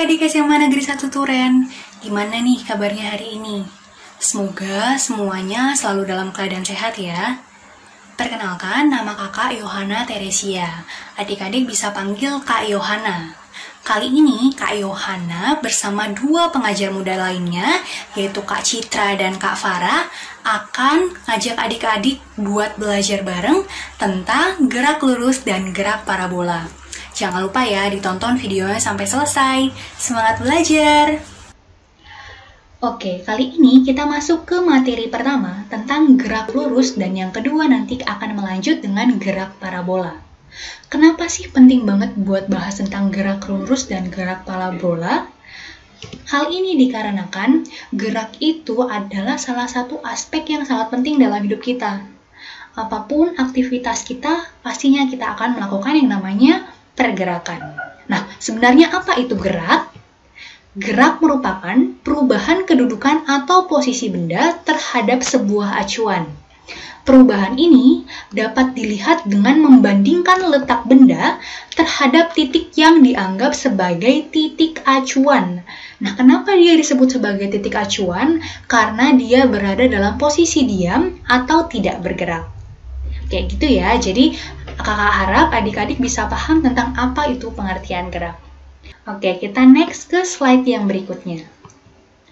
adik-adik SMA Negeri 1 Turen, gimana nih kabarnya hari ini? Semoga semuanya selalu dalam keadaan sehat ya. Perkenalkan, nama kakak Yohana Teresia. Adik-adik bisa panggil Kak Yohana. Kali ini Kak Yohana bersama dua pengajar muda lainnya, yaitu Kak Citra dan Kak Farah, akan ngajak adik-adik buat belajar bareng tentang gerak lurus dan gerak parabola. Jangan lupa ya ditonton videonya sampai selesai. Semangat belajar! Oke, kali ini kita masuk ke materi pertama tentang gerak lurus dan yang kedua nanti akan melanjut dengan gerak parabola. Kenapa sih penting banget buat bahas tentang gerak lurus dan gerak parabola? Hal ini dikarenakan gerak itu adalah salah satu aspek yang sangat penting dalam hidup kita. Apapun aktivitas kita, pastinya kita akan melakukan yang namanya pergerakan. Nah, sebenarnya apa itu gerak? Gerak merupakan perubahan kedudukan atau posisi benda terhadap sebuah acuan. Perubahan ini dapat dilihat dengan membandingkan letak benda terhadap titik yang dianggap sebagai titik acuan. Nah, kenapa dia disebut sebagai titik acuan? Karena dia berada dalam posisi diam atau tidak bergerak. Kayak gitu ya, jadi kakak harap adik-adik bisa paham tentang apa itu pengertian gerak. Oke, kita next ke slide yang berikutnya.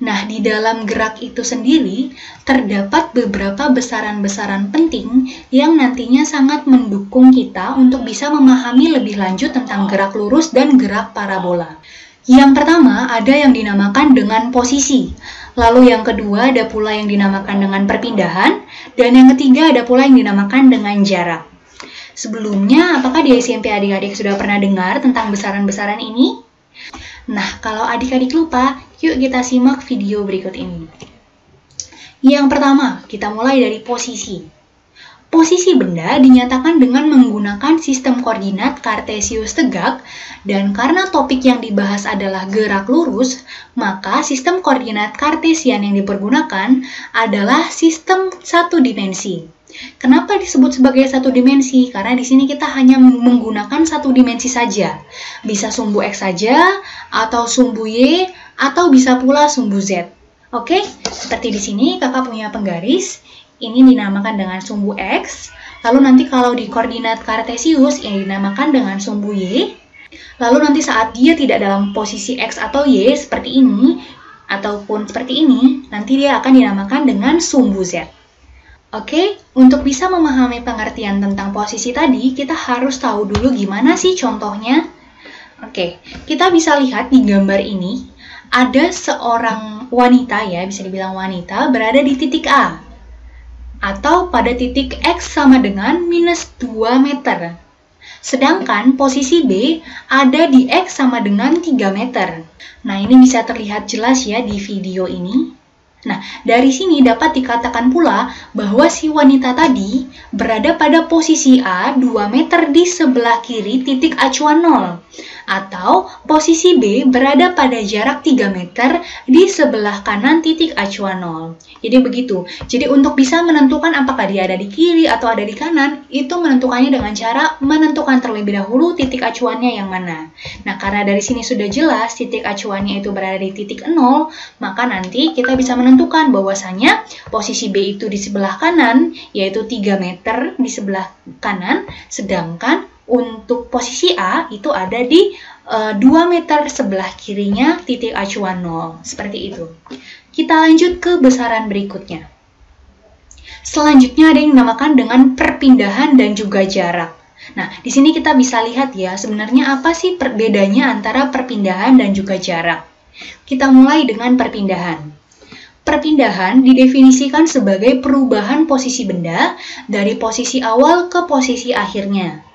Nah, di dalam gerak itu sendiri, terdapat beberapa besaran-besaran penting yang nantinya sangat mendukung kita untuk bisa memahami lebih lanjut tentang gerak lurus dan gerak parabola. Yang pertama, ada yang dinamakan dengan posisi. Lalu yang kedua, ada pula yang dinamakan dengan perpindahan. Dan yang ketiga, ada pula yang dinamakan dengan jarak. Sebelumnya, apakah di SMP adik-adik sudah pernah dengar tentang besaran-besaran ini? Nah, kalau adik-adik lupa, yuk kita simak video berikut ini. Yang pertama, kita mulai dari posisi. Posisi benda dinyatakan dengan menggunakan sistem koordinat Kartesius tegak, dan karena topik yang dibahas adalah gerak lurus, maka sistem koordinat Kartesian yang dipergunakan adalah sistem satu dimensi. Kenapa disebut sebagai satu dimensi? Karena di sini kita hanya menggunakan satu dimensi saja. Bisa sumbu X saja, atau sumbu Y, atau bisa pula sumbu Z. Oke, seperti di sini kakak punya penggaris. Ini dinamakan dengan sumbu X. Lalu nanti kalau di koordinat Kartesius, ini dinamakan dengan sumbu Y. Lalu nanti saat dia tidak dalam posisi X atau Y, seperti ini, ataupun seperti ini, nanti dia akan dinamakan dengan sumbu Z. Oke, untuk bisa memahami pengertian tentang posisi tadi, kita harus tahu dulu gimana sih contohnya. Oke, kita bisa lihat di gambar ini, ada seorang wanita ya, bisa dibilang wanita, berada di titik A. Atau pada titik X sama dengan minus 2 meter. Sedangkan posisi B ada di X sama dengan 3 meter. Nah, ini bisa terlihat jelas ya di video ini. Nah, dari sini dapat dikatakan pula bahwa si wanita tadi berada pada posisi A 2 meter di sebelah kiri titik acuan 0. Atau posisi B berada pada jarak 3 meter di sebelah kanan titik acuan 0. Jadi begitu. Jadi untuk bisa menentukan apakah dia ada di kiri atau ada di kanan, itu menentukannya dengan cara menentukan terlebih dahulu titik acuannya yang mana. Nah, karena dari sini sudah jelas titik acuannya itu berada di titik 0, maka nanti kita bisa menentukan bahwasanya posisi B itu di sebelah kanan, yaitu 3 meter di sebelah kanan, sedangkan untuk posisi A itu ada di 2 meter sebelah kirinya titik acuan 0. Seperti itu. Kita lanjut ke besaran berikutnya. Selanjutnya ada yang dinamakan dengan perpindahan dan juga jarak. Nah, di sini kita bisa lihat ya, sebenarnya apa sih perbedaannya antara perpindahan dan juga jarak. Kita mulai dengan perpindahan. Perpindahan didefinisikan sebagai perubahan posisi benda dari posisi awal ke posisi akhirnya.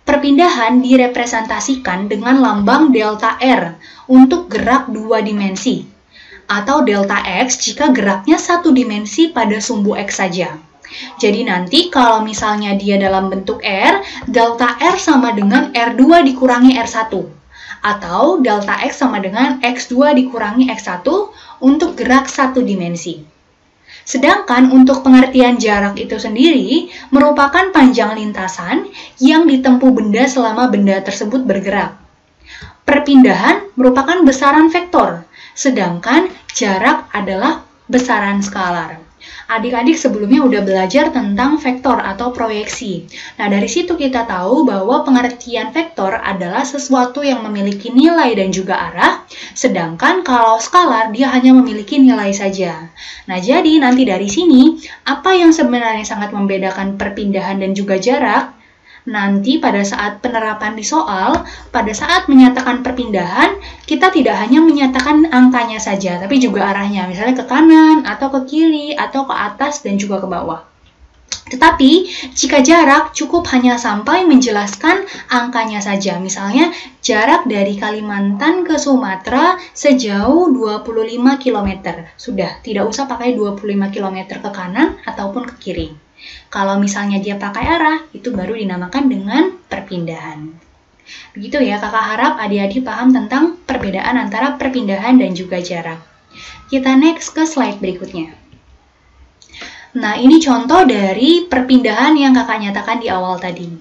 Perpindahan direpresentasikan dengan lambang delta R untuk gerak 2 dimensi, atau delta X jika geraknya 1 dimensi pada sumbu X saja. Jadi nanti kalau misalnya dia dalam bentuk R, delta R sama dengan R2 dikurangi R1. Atau delta X sama dengan X2 dikurangi X1 untuk gerak 1 dimensi. Sedangkan untuk pengertian jarak itu sendiri merupakan panjang lintasan yang ditempuh benda selama benda tersebut bergerak. perpindahan merupakan besaran vektor, sedangkan jarak adalah besaran skalar. Adik-adik sebelumnya udah belajar tentang vektor atau proyeksi. Nah, dari situ kita tahu bahwa pengertian vektor adalah sesuatu yang memiliki nilai dan juga arah, sedangkan kalau skalar dia hanya memiliki nilai saja. Nah, jadi nanti dari sini, apa yang sebenarnya sangat membedakan perpindahan dan juga jarak? Nanti pada saat penerapan di soal, pada saat menyatakan perpindahan, kita tidak hanya menyatakan angkanya saja, tapi juga arahnya, misalnya ke kanan, atau ke kiri, atau ke atas, dan juga ke bawah. Tetapi, jika jarak cukup hanya sampai menjelaskan angkanya saja, misalnya jarak dari Kalimantan ke Sumatera sejauh 25 km. Sudah, tidak usah pakai 25 km ke kanan ataupun ke kiri. Kalau misalnya dia pakai arah, itu baru dinamakan dengan perpindahan. Begitu ya, kakak harap adik-adik paham tentang perbedaan antara perpindahan dan juga jarak. Kita next ke slide berikutnya. Nah, ini contoh dari perpindahan yang kakak nyatakan di awal tadi.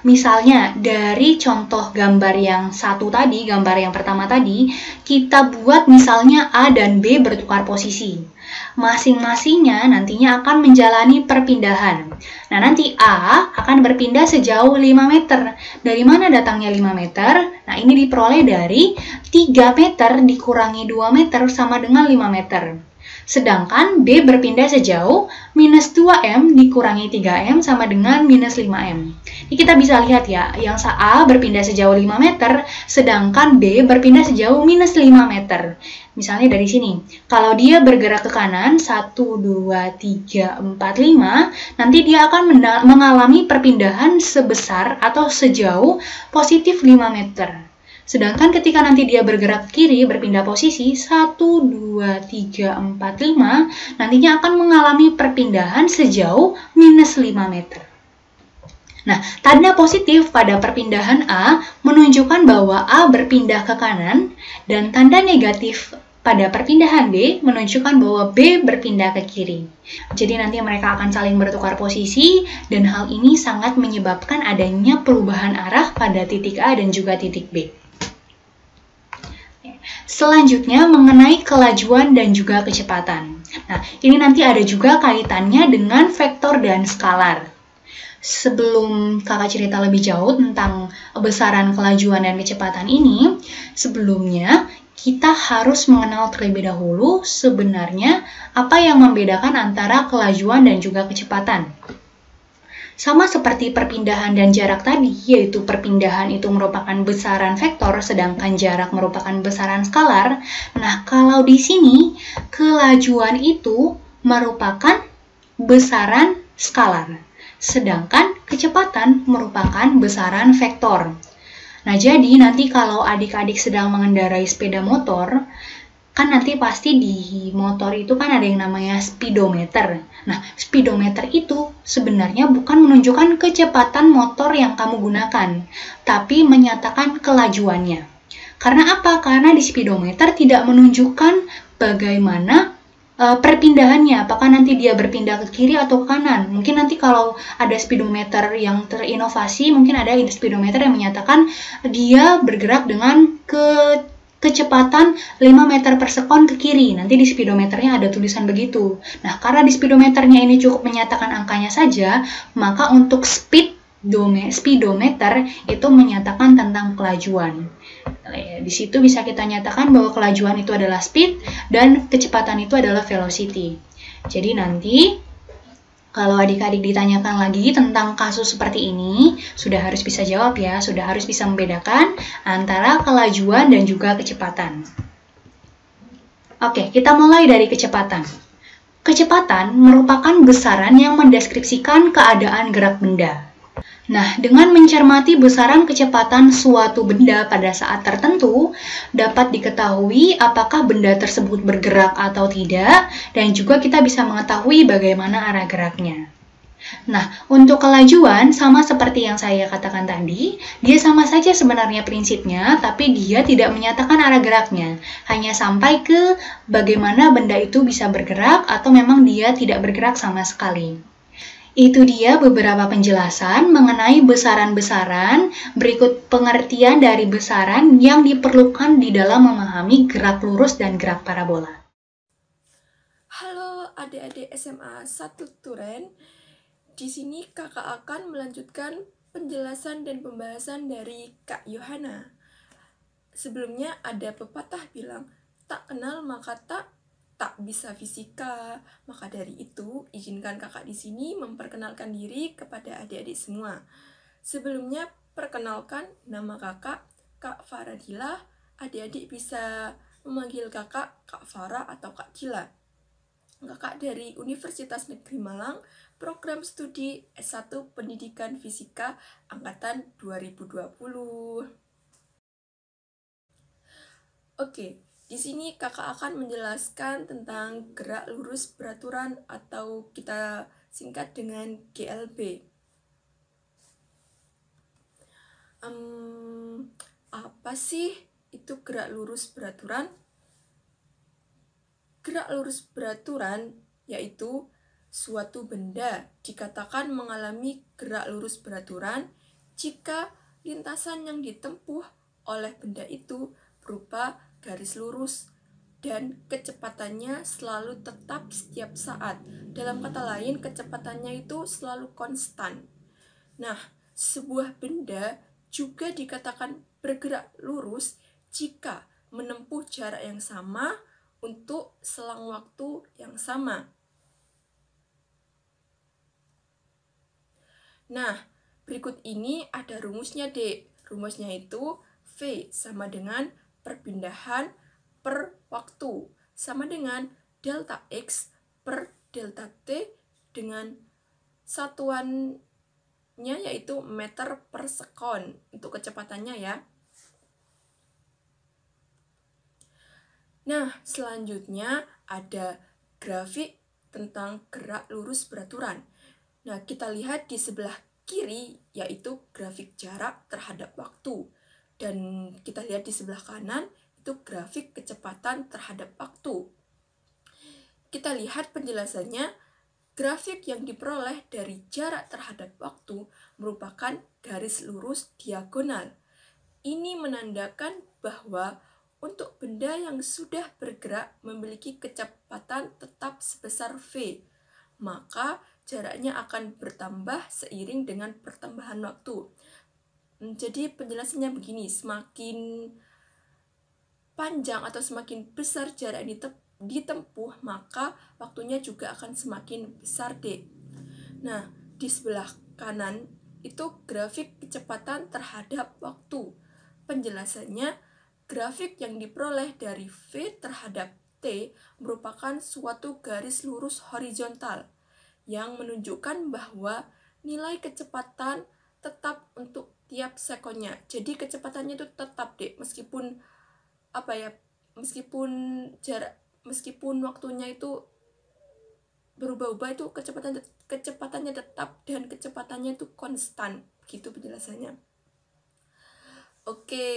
Misalnya, dari contoh gambar yang satu tadi, gambar yang pertama tadi, kita buat misalnya A dan B bertukar posisi. Masing-masingnya nantinya akan menjalani perpindahan. Nah, nanti A akan berpindah sejauh 5 meter. Dari mana datangnya 5 meter? Nah, ini diperoleh dari 3 meter dikurangi 2 meter sama dengan 5 meter. Sedangkan B berpindah sejauh minus 2M dikurangi 3M sama dengan minus 5M. Ini kita bisa lihat ya, yang A berpindah sejauh 5 meter, sedangkan B berpindah sejauh minus 5 meter. Misalnya dari sini, kalau dia bergerak ke kanan, 1, 2, 3, 4, 5, nanti dia akan mengalami perpindahan sebesar atau sejauh positif 5 meter. Sedangkan ketika nanti dia bergerak ke kiri, berpindah posisi, 1, 2, 3, 4, 5, nantinya akan mengalami perpindahan sejauh minus 5 meter. Nah, tanda positif pada perpindahan A menunjukkan bahwa A berpindah ke kanan, dan tanda negatif pada perpindahan B menunjukkan bahwa B berpindah ke kiri. Jadi nanti mereka akan saling bertukar posisi, dan hal ini sangat menyebabkan adanya perubahan arah pada titik A dan juga titik B. Selanjutnya mengenai kelajuan dan juga kecepatan. Nah, ini nanti ada juga kaitannya dengan vektor dan skalar. Sebelum kakak cerita lebih jauh tentang besaran kelajuan dan kecepatan ini, sebelumnya kita harus mengenal terlebih dahulu sebenarnya apa yang membedakan antara kelajuan dan juga kecepatan. Sama seperti perpindahan dan jarak tadi, yaitu perpindahan itu merupakan besaran vektor, sedangkan jarak merupakan besaran skalar. Nah, kalau di sini, kelajuan itu merupakan besaran skalar, sedangkan kecepatan merupakan besaran vektor. Nah, jadi nanti kalau adik-adik sedang mengendarai sepeda motor, kan nanti pasti di motor itu kan ada yang namanya speedometer. Nah, speedometer itu sebenarnya bukan menunjukkan kecepatan motor yang kamu gunakan, tapi menyatakan kelajuannya. Karena apa? Karena di speedometer tidak menunjukkan bagaimana perpindahannya, apakah nanti dia berpindah ke kiri atau ke kanan. Mungkin nanti kalau ada speedometer yang terinovasi, mungkin ada speedometer yang menyatakan dia bergerak dengan kecepatan 5 meter per sekon ke kiri. Nanti di speedometernya ada tulisan begitu. Nah, karena di speedometernya ini cukup menyatakan angkanya saja, maka untuk speedometer itu menyatakan tentang kelajuan. Di situ bisa kita nyatakan bahwa kelajuan itu adalah speed dan kecepatan itu adalah velocity. Jadi nanti kalau adik-adik ditanyakan lagi tentang kasus seperti ini, sudah harus bisa jawab ya, sudah harus bisa membedakan antara kelajuan dan juga kecepatan. Oke, kita mulai dari kecepatan. Kecepatan merupakan besaran yang mendeskripsikan keadaan gerak benda. Nah, dengan mencermati besaran kecepatan suatu benda pada saat tertentu, dapat diketahui apakah benda tersebut bergerak atau tidak, dan juga kita bisa mengetahui bagaimana arah geraknya. Nah, untuk kelajuan, sama seperti yang saya katakan tadi, dia sama saja sebenarnya prinsipnya, tapi dia tidak menyatakan arah geraknya. Hanya sampai ke bagaimana benda itu bisa bergerak, atau memang dia tidak bergerak sama sekali. Itu dia beberapa penjelasan mengenai besaran-besaran, berikut pengertian dari besaran yang diperlukan di dalam memahami gerak lurus dan gerak parabola. Halo adik-adik SMA 1 Turen. Di sini kakak akan melanjutkan penjelasan dan pembahasan dari Kak Yohana. Sebelumnya ada pepatah bilang, tak kenal maka tak bisa fisika. Maka dari itu, izinkan kakak di sini memperkenalkan diri kepada adik-adik semua. Sebelumnya, perkenalkan nama kakak, Kak Faradila. Adik-adik bisa memanggil kakak Kak Farah atau Kak Gila. Kakak dari Universitas Negeri Malang, program studi S1 Pendidikan Fisika angkatan 2020. Oke, di sini kakak akan menjelaskan tentang gerak lurus beraturan atau kita singkat dengan GLB. Apa sih itu gerak lurus beraturan? Gerak lurus beraturan yaitu suatu benda dikatakan mengalami gerak lurus beraturan jika lintasan yang ditempuh oleh benda itu berupa garis lurus dan kecepatannya selalu tetap setiap saat. Dalam kata lain, kecepatannya itu selalu konstan. Nah, sebuah benda juga dikatakan bergerak lurus jika menempuh jarak yang sama untuk selang waktu yang sama. Nah, berikut ini ada rumusnya, Dek. Rumusnya itu V sama dengan perpindahan per waktu, sama dengan delta X per delta T dengan satuannya yaitu meter per sekon untuk kecepatannya ya. Nah, selanjutnya ada grafik tentang gerak lurus beraturan. Nah, kita lihat di sebelah kiri yaitu grafik jarak terhadap waktu. Dan kita lihat di sebelah kanan itu grafik kecepatan terhadap waktu. Kita lihat penjelasannya, grafik yang diperoleh dari jarak terhadap waktu merupakan garis lurus diagonal. Ini menandakan bahwa untuk benda yang sudah bergerak memiliki kecepatan tetap sebesar V, maka jaraknya akan bertambah seiring dengan pertambahan waktu. Jadi penjelasannya begini, semakin panjang atau semakin besar jarak yang ditempuh, maka waktunya juga akan semakin besar, Dek. Nah, di sebelah kanan itu grafik kecepatan terhadap waktu. Penjelasannya, grafik yang diperoleh dari V terhadap T merupakan suatu garis lurus horizontal yang menunjukkan bahwa nilai kecepatan tetap untuk tiap sekonnya. Jadi kecepatannya itu tetap, Dek, meskipun waktunya itu berubah-ubah, itu kecepatannya tetap dan kecepatannya itu konstan, gitu penjelasannya. Oke,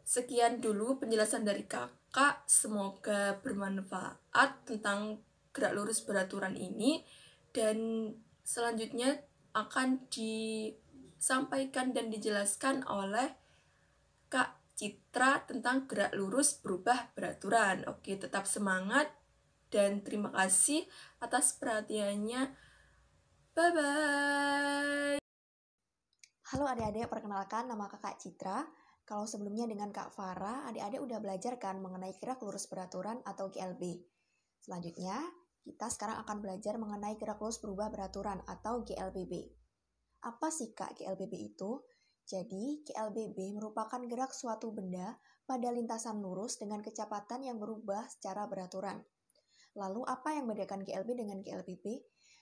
sekian dulu penjelasan dari kakak, semoga bermanfaat tentang gerak lurus beraturan ini, dan selanjutnya akan disampaikan dan dijelaskan oleh Kak Citra tentang gerak lurus berubah beraturan. Oke, tetap semangat dan terima kasih atas perhatiannya. Bye-bye. Halo adik-adik, perkenalkan nama kakak Citra. Kalau sebelumnya dengan Kak Farah, adik-adik udah belajar kan mengenai gerak lurus beraturan atau GLB. Selanjutnya, kita sekarang akan belajar mengenai gerak lurus berubah beraturan atau GLBB. Apa sih Kak GLBB itu? Jadi, GLBB merupakan gerak suatu benda pada lintasan lurus dengan kecepatan yang berubah secara beraturan. Lalu apa yang membedakan GLB dengan GLBB?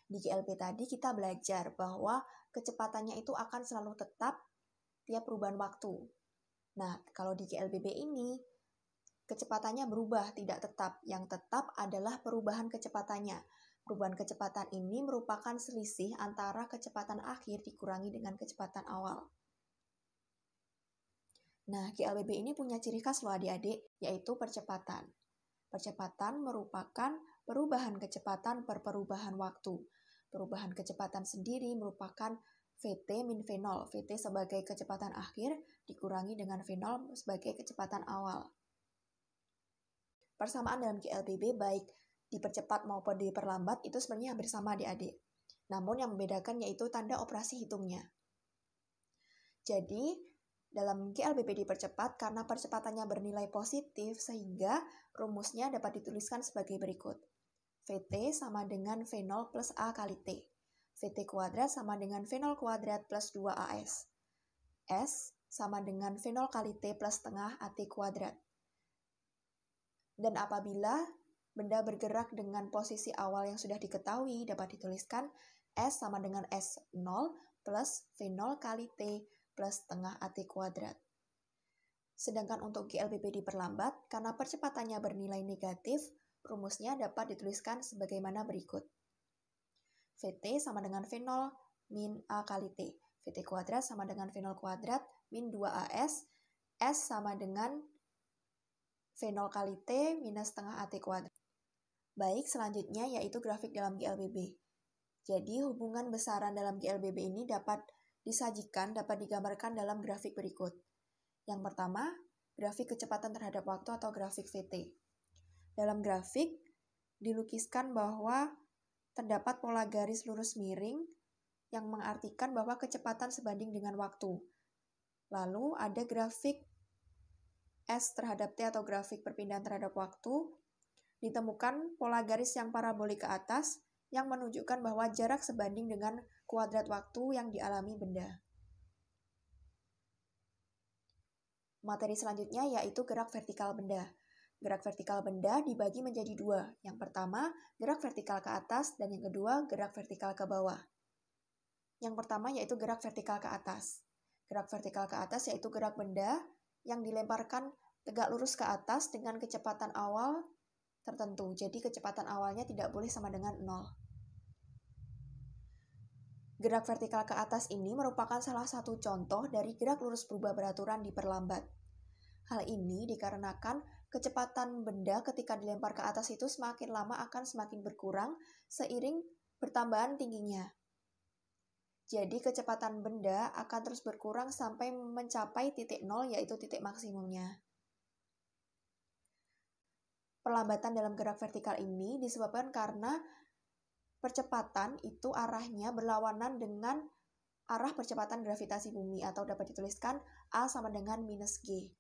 Di GLB tadi kita belajar bahwa kecepatannya itu akan selalu tetap tiap perubahan waktu. Nah, kalau di GLBB ini, kecepatannya berubah, tidak tetap. Yang tetap adalah perubahan kecepatannya. Perubahan kecepatan ini merupakan selisih antara kecepatan akhir dikurangi dengan kecepatan awal. Nah, GLBB ini punya ciri khas loh adik-adik, yaitu percepatan. Percepatan merupakan perubahan kecepatan per perubahan waktu. Perubahan kecepatan sendiri merupakan Vt min V0. Vt sebagai kecepatan akhir dikurangi dengan V0 sebagai kecepatan awal. Persamaan dalam GLBB baik dipercepat maupun diperlambat itu sebenarnya hampir sama adik-adik. Namun yang membedakan yaitu tanda operasi hitungnya. Jadi, dalam GLBB dipercepat karena percepatannya bernilai positif sehingga rumusnya dapat dituliskan sebagai berikut. Vt sama dengan V0 plus A kali T. Vt kuadrat sama dengan V0 kuadrat plus 2AS. S sama dengan V0 kali T plus setengah AT kuadrat. Dan apabila benda bergerak dengan posisi awal yang sudah diketahui, dapat dituliskan S sama dengan S0 plus V0 kali T plus setengah AT kuadrat. Sedangkan untuk GLBB diperlambat, karena percepatannya bernilai negatif, rumusnya dapat dituliskan sebagaimana berikut. Vt sama dengan V0 min A kali T. Vt kuadrat sama dengan V0 kuadrat min 2AS. S sama dengan V0 kali T minus setengah AT kuadrat. Baik, selanjutnya yaitu grafik dalam GLBB. Jadi, hubungan besaran dalam GLBB ini dapat digambarkan dalam grafik berikut. Yang pertama, grafik kecepatan terhadap waktu atau grafik Vt. Dalam grafik, dilukiskan bahwa terdapat pola garis lurus miring yang mengartikan bahwa kecepatan sebanding dengan waktu. Lalu, ada grafik S terhadap T atau grafik perpindahan terhadap waktu. Ditemukan pola garis yang parabolik ke atas yang menunjukkan bahwa jarak sebanding dengan kuadrat waktu yang dialami benda. Materi selanjutnya yaitu gerak vertikal benda. Gerak vertikal benda dibagi menjadi dua. Yang pertama, gerak vertikal ke atas, dan yang kedua, gerak vertikal ke bawah. Yang pertama yaitu gerak vertikal ke atas. Gerak vertikal ke atas yaitu gerak benda yang dilemparkan tegak lurus ke atas dengan kecepatan awal tertentu. Jadi kecepatan awalnya tidak boleh sama dengan 0. Gerak vertikal ke atas ini merupakan salah satu contoh dari gerak lurus berubah beraturan diperlambat. Hal ini dikarenakan kecepatan benda ketika dilempar ke atas itu semakin lama akan semakin berkurang seiring bertambahan tingginya. Jadi kecepatan benda akan terus berkurang sampai mencapai titik 0 yaitu titik maksimumnya. Perlambatan dalam gerak vertikal ini disebabkan karena percepatan itu arahnya berlawanan dengan arah percepatan gravitasi bumi atau dapat dituliskan A sama dengan minus G.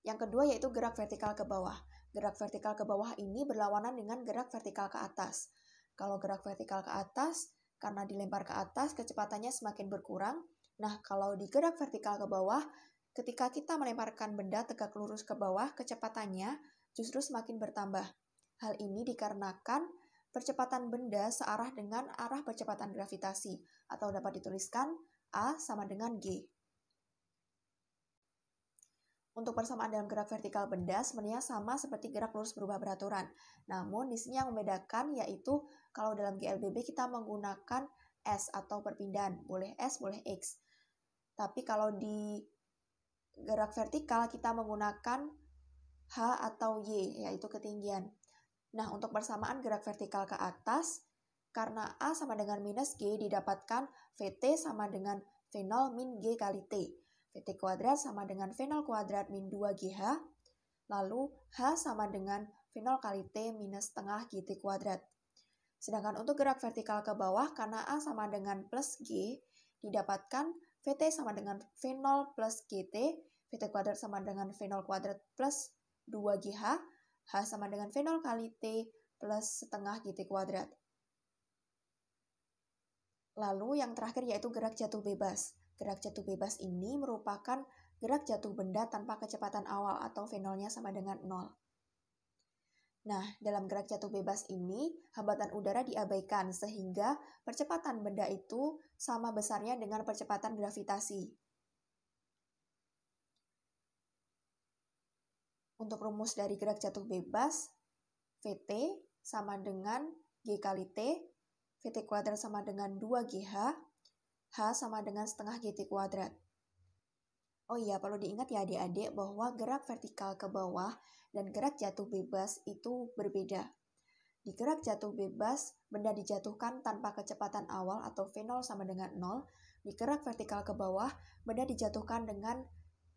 Yang kedua yaitu gerak vertikal ke bawah. Gerak vertikal ke bawah ini berlawanan dengan gerak vertikal ke atas. Kalau gerak vertikal ke atas, karena dilempar ke atas, kecepatannya semakin berkurang. Nah, kalau di gerak vertikal ke bawah, ketika kita melemparkan benda tegak lurus ke bawah, kecepatannya justru semakin bertambah. Hal ini dikarenakan percepatan benda searah dengan arah percepatan gravitasi, atau dapat dituliskan A sama dengan G. Untuk persamaan dalam gerak vertikal benda sebenarnya sama seperti gerak lurus berubah beraturan. Namun di sini yang membedakan yaitu kalau dalam GLBB kita menggunakan S atau perpindahan, boleh S, boleh X. Tapi kalau di gerak vertikal kita menggunakan H atau Y, yaitu ketinggian. Nah, untuk persamaan gerak vertikal ke atas, karena A sama dengan minus G didapatkan Vt sama dengan V0 min G kali T. Vt kuadrat sama dengan V0 kuadrat min 2GH, lalu H sama dengan V0 kali T minus setengah GT kuadrat. Sedangkan untuk gerak vertikal ke bawah, karena A sama dengan plus G, didapatkan Vt sama dengan V0 plus GT, Vt kuadrat sama dengan V0 kuadrat plus 2GH, H sama dengan V0 kali T plus setengah GT kuadrat. Lalu yang terakhir yaitu gerak jatuh bebas. Gerak jatuh bebas ini merupakan gerak jatuh benda tanpa kecepatan awal atau V0-nya sama dengan 0. Nah, dalam gerak jatuh bebas ini, hambatan udara diabaikan sehingga percepatan benda itu sama besarnya dengan percepatan gravitasi. Untuk rumus dari gerak jatuh bebas, Vt sama dengan G kali T, Vt kuadrat sama dengan 2GH, H sama dengan setengah GT kuadrat. Oh iya, perlu diingat ya adik-adik bahwa gerak vertikal ke bawah dan gerak jatuh bebas itu berbeda. Di gerak jatuh bebas, benda dijatuhkan tanpa kecepatan awal atau V0 sama dengan 0. Di gerak vertikal ke bawah, benda dijatuhkan dengan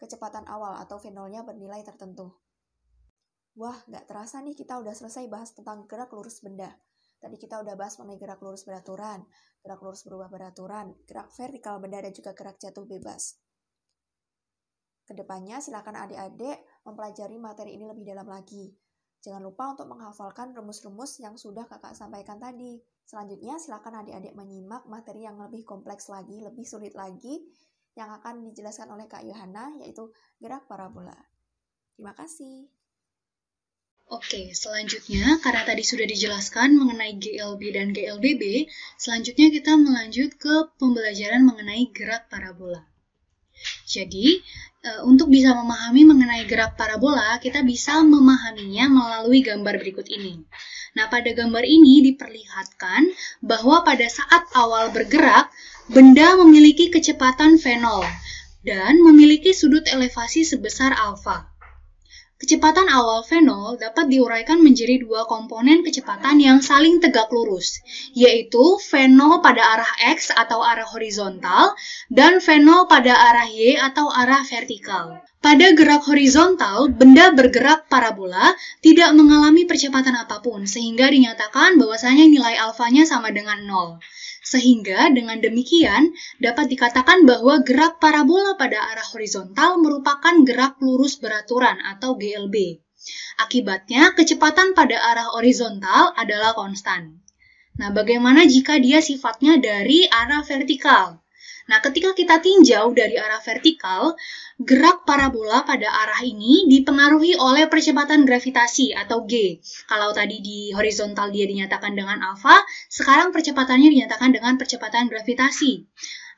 kecepatan awal atau V0-nya bernilai tertentu. Wah, nggak terasa nih kita udah selesai bahas tentang gerak lurus benda. Tadi kita udah bahas mengenai gerak lurus beraturan, gerak lurus berubah beraturan, gerak vertikal benda, dan juga gerak jatuh bebas. Kedepannya, silakan adik-adik mempelajari materi ini lebih dalam lagi. Jangan lupa untuk menghafalkan rumus-rumus yang sudah kakak sampaikan tadi. Selanjutnya, silakan adik-adik menyimak materi yang lebih kompleks lagi, lebih sulit lagi, yang akan dijelaskan oleh Kak Yohana, yaitu gerak parabola. Terima kasih. Oke, selanjutnya karena tadi sudah dijelaskan mengenai GLB dan GLBB, selanjutnya kita melanjut ke pembelajaran mengenai gerak parabola. Jadi, untuk bisa memahami mengenai gerak parabola, kita bisa memahaminya melalui gambar berikut ini. Nah, pada gambar ini diperlihatkan bahwa pada saat awal bergerak, benda memiliki kecepatan V0 dan memiliki sudut elevasi sebesar alfa. Kecepatan awal V0 dapat diuraikan menjadi dua komponen kecepatan yang saling tegak lurus, yaitu V0 pada arah X atau arah horizontal dan V0 pada arah Y atau arah vertikal. Pada gerak horizontal, benda bergerak parabola tidak mengalami percepatan apapun, sehingga dinyatakan bahwasanya nilai alfanya sama dengan 0. Sehingga dengan demikian dapat dikatakan bahwa gerak parabola pada arah horizontal merupakan gerak lurus beraturan atau GLB. Akibatnya, kecepatan pada arah horizontal adalah konstan. Nah, bagaimana jika dia sifatnya dari arah vertikal? Nah, ketika kita tinjau dari arah vertikal, gerak parabola pada arah ini dipengaruhi oleh percepatan gravitasi atau G. Kalau tadi di horizontal dia dinyatakan dengan alfa, sekarang percepatannya dinyatakan dengan percepatan gravitasi.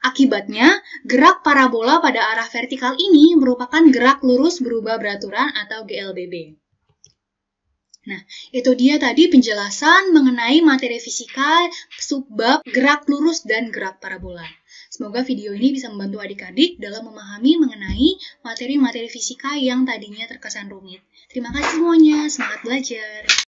Akibatnya, gerak parabola pada arah vertikal ini merupakan gerak lurus berubah beraturan atau GLBB. Nah, itu dia tadi penjelasan mengenai materi fisika subbab gerak lurus dan gerak parabola. Semoga video ini bisa membantu adik-adik dalam memahami mengenai materi-materi fisika yang tadinya terkesan rumit. Terima kasih semuanya, semangat belajar!